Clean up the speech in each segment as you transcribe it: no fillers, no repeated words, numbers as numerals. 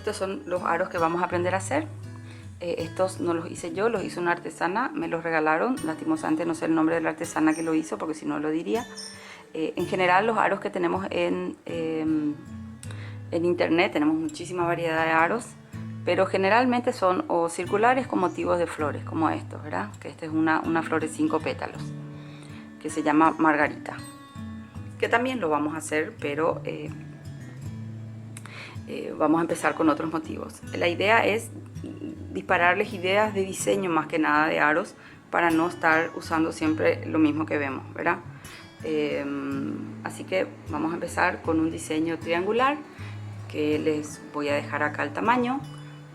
estos son los aros que vamos a aprender a hacer. Estos no los hice yo, los hizo una artesana, me los regalaron. Lastimosamente no sé el nombre de la artesana que lo hizo, porque si no lo diría. En general los aros que tenemos en internet, tenemos muchísima variedad de aros, pero generalmente son o circulares con motivos de flores, como estos, ¿verdad? Que esta es una flor de 5 pétalos, que se llama Margarita, que también lo vamos a hacer, pero vamos a empezar con otros motivos. La idea es dispararles ideas de diseño más que nada de aros, para no estar usando siempre lo mismo que vemos, ¿verdad? Así que vamos a empezar con un diseño triangular, que les voy a dejar acá el tamaño.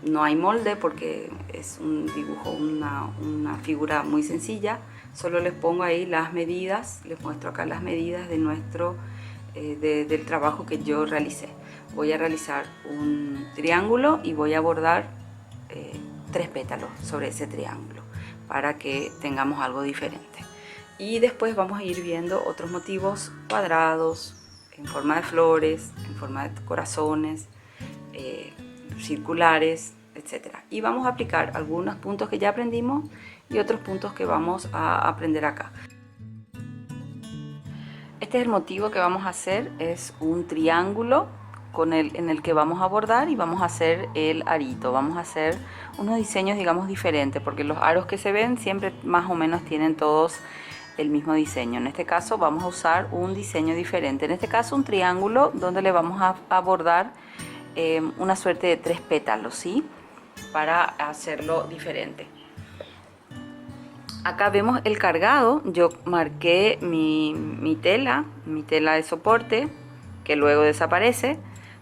No hay molde porque es un dibujo, una figura muy sencilla. Solo les pongo ahí las medidas, les muestro acá las medidas de del trabajo que yo realicé. Voy a realizar un triángulo y voy a bordar 3 pétalos sobre ese triángulo para que tengamos algo diferente. Y después vamos a ir viendo otros motivos cuadrados, en forma de flores, en forma de corazones, circulares, etc. Y vamos a aplicar algunos puntos que ya aprendimos y otros puntos que vamos a aprender acá. Este es el motivo que vamos a hacer, es un triángulo en el que vamos a bordar y vamos a hacer el arito. Vamos a hacer unos diseños, digamos, diferentes, porque los aros que se ven siempre más o menos tienen todos el mismo diseño. En este caso vamos a usar un diseño diferente, en este caso un triángulo donde le vamos a bordar una suerte de 3 pétalos, ¿sí? Para hacerlo diferente. Acá vemos el cargado. Yo marqué mi tela de soporte, que luego desaparece,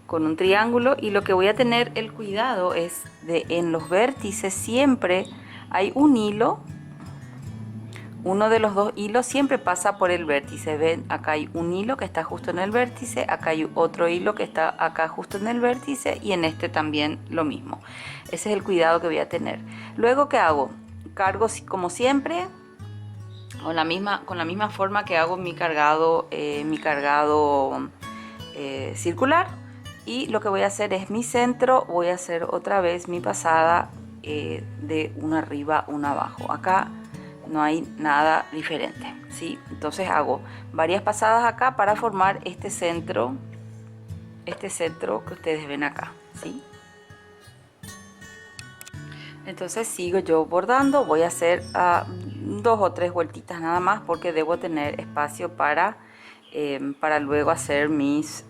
con un triángulo, y lo que voy a tener el cuidado es de en los vértices siempre hay un hilo. Uno de los dos hilos siempre pasa por el vértice. Ven, acá hay un hilo que está justo en el vértice, acá hay otro hilo que está acá justo en el vértice, y en este también lo mismo. Ese es el cuidado que voy a tener. Luego, ¿qué hago? Cargo como siempre con la misma forma que hago mi cargado circular, y lo que voy a hacer es mi centro. Voy a hacer otra vez mi pasada de una arriba, una abajo. Acá no hay nada diferente, ¿sí? Entonces hago varias pasadas acá para formar este centro que ustedes ven acá, ¿sí? Entonces sigo yo bordando. Voy a hacer 2 o 3 vueltitas nada más, porque debo tener espacio para luego hacer mis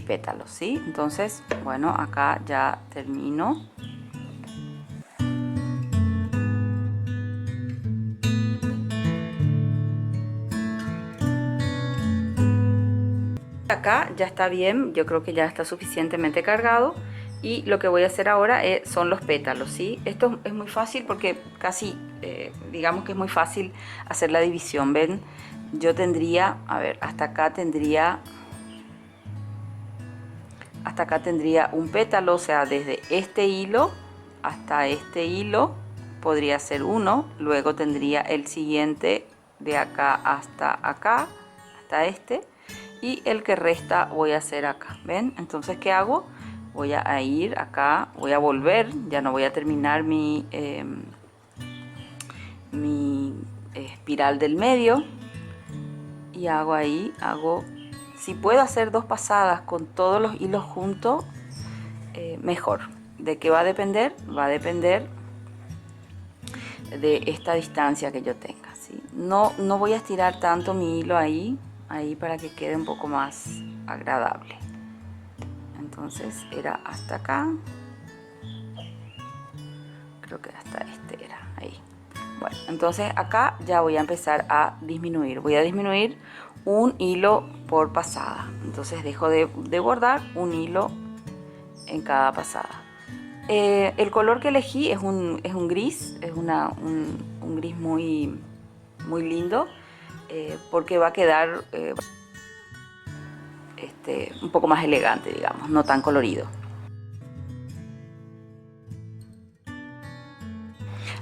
pétalos, ¿sí? Entonces, bueno, acá ya termino. Acá ya está bien, yo creo que ya está suficientemente cargado, y lo que voy a hacer ahora son los pétalos, ¿sí? Esto es muy fácil porque casi, digamos que es muy fácil hacer la división. ¿Ven? Yo tendría, a ver, hasta acá tendría un pétalo, o sea, desde este hilo hasta este hilo podría ser uno. Luego tendría el siguiente de acá, hasta este, y el que resta voy a hacer acá. ¿Ven? Entonces, ¿qué hago? Voy a ir acá, voy a volver, ya no voy a terminar mi espiral del medio, y hago ahí, si puedo hacer 2 pasadas con todos los hilos juntos, mejor. ¿De qué va a depender? Va a depender de esta distancia que yo tenga, ¿sí? No voy a estirar tanto mi hilo ahí para que quede un poco más agradable. Entonces era hasta acá, creo que hasta este era ahí. Bueno, entonces acá ya voy a empezar a disminuir. Voy a disminuir un hilo por pasada. Entonces dejo de bordar un hilo en cada pasada. El color que elegí es un gris, es un gris muy lindo, porque va a quedar un poco más elegante, digamos, no tan colorido.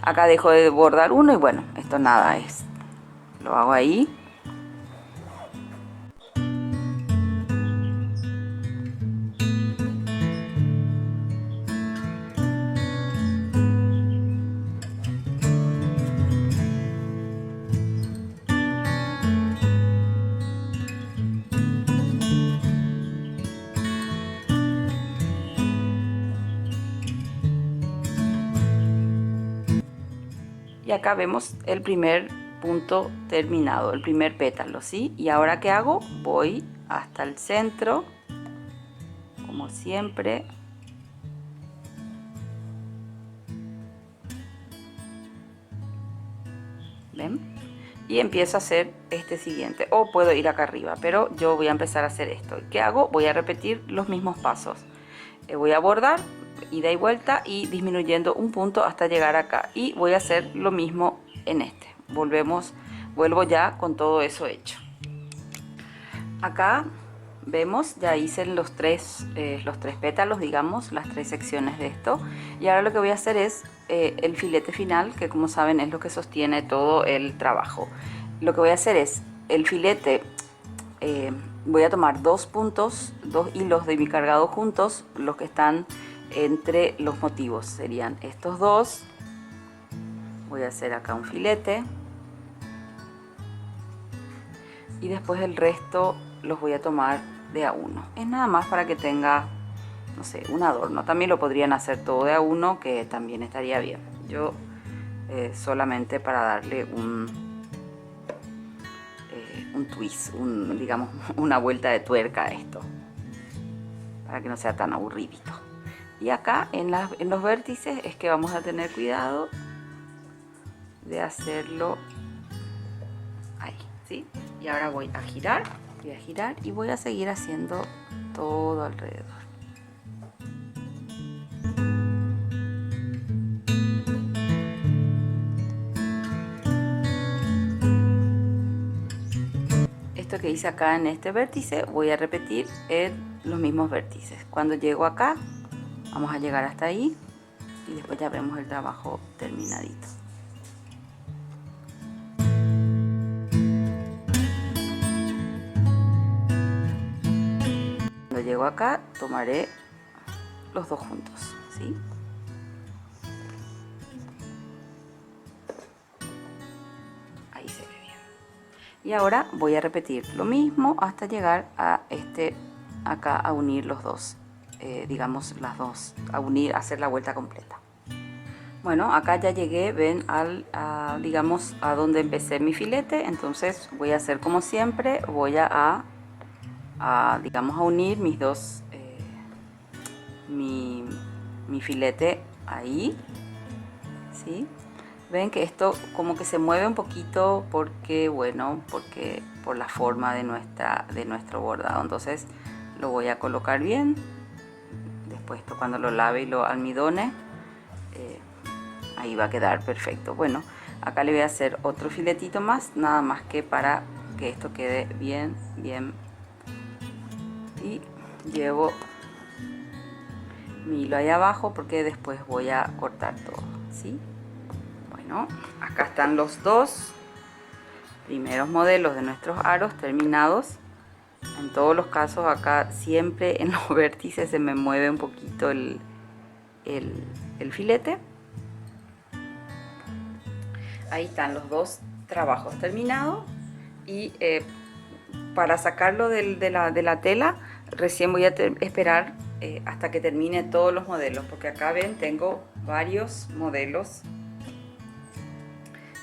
Acá dejo de bordar uno, y bueno, esto nada es, lo hago ahí. Y acá vemos el primer punto terminado, el primer pétalo, ¿sí? Y ahora ¿qué hago? Voy hasta el centro, como siempre. ¿Ven? Y empiezo a hacer este siguiente, o puedo ir acá arriba, pero yo voy a empezar a hacer esto. ¿Qué hago? Voy a repetir los mismos pasos. Voy a bordar, ida y vuelta, y disminuyendo un punto hasta llegar acá, y voy a hacer lo mismo en este. Vuelvo ya con todo eso hecho. Acá vemos, ya hice los tres pétalos, digamos, las 3 secciones de esto, y ahora lo que voy a hacer es el filete final, que como saben es lo que sostiene todo el trabajo. Lo que voy a hacer es el filete, voy a tomar 2 puntos, 2 hilos de bicargado juntos, los que están entre los motivos serían estos dos. Voy a hacer acá un filete y después el resto los voy a tomar de a uno. Es nada más para que tenga, no sé, un adorno. También lo podrían hacer todo de a uno, que también estaría bien. Yo solamente para darle un twist, digamos, una vuelta de tuerca a esto, para que no sea tan aburridito. Y acá en los vértices es que vamos a tener cuidado de hacerlo ahí, ¿sí? Y ahora voy a girar y voy a seguir haciendo todo alrededor. Esto que hice acá en este vértice voy a repetir en los mismos vértices. Cuando llego acá vamos a llegar hasta ahí y después ya vemos el trabajo terminadito. Cuando llego acá tomaré los dos juntos, ¿sí? Ahí se ve bien. Y ahora voy a repetir lo mismo hasta llegar a acá, a unir los dos, digamos las dos, a unir, a hacer la vuelta completa. Bueno, acá ya llegué, ven, digamos a donde empecé mi filete. Entonces voy a hacer como siempre, voy digamos a unir mis dos, mi filete ahí, ¿sí? Ven que esto como que se mueve un poquito porque, bueno, por la forma de nuestro bordado. Entonces lo voy a colocar bien. Después cuando lo lave y lo almidone, ahí va a quedar perfecto. Bueno, acá le voy a hacer otro filetito más, nada más que para que esto quede bien, bien. Y llevo mi hilo ahí abajo porque después voy a cortar todo, ¿sí? Bueno, acá están los dos primeros modelos de nuestros aros terminados. En todos los casos acá siempre en los vértices se me mueve un poquito el filete. Ahí están los dos trabajos terminados y para sacarlo de la tela recién voy a esperar hasta que termine todos los modelos, porque acá ven, tengo varios modelos,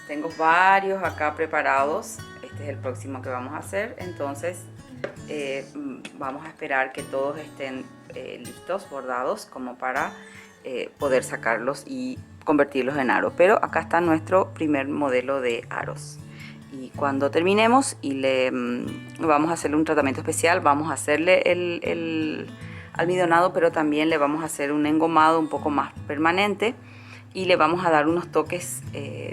tengo varios acá preparados. Este es el próximo que vamos a hacer, entonces vamos a esperar que todos estén listos, bordados, como para poder sacarlos y convertirlos en aros. Pero acá está nuestro primer modelo de aros. Y cuando terminemos y vamos a hacerle un tratamiento especial, vamos a hacerle el almidonado, pero también le vamos a hacer un engomado un poco más permanente y le vamos a dar unos toques,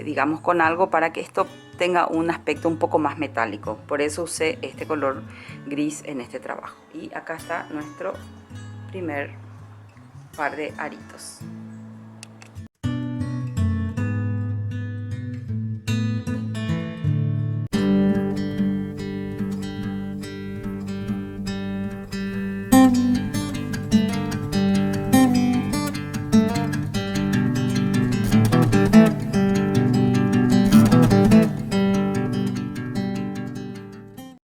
digamos, con algo para que esto tenga un aspecto un poco más metálico. Por eso usé este color gris en este trabajo. Y acá está nuestro primer par de aritos.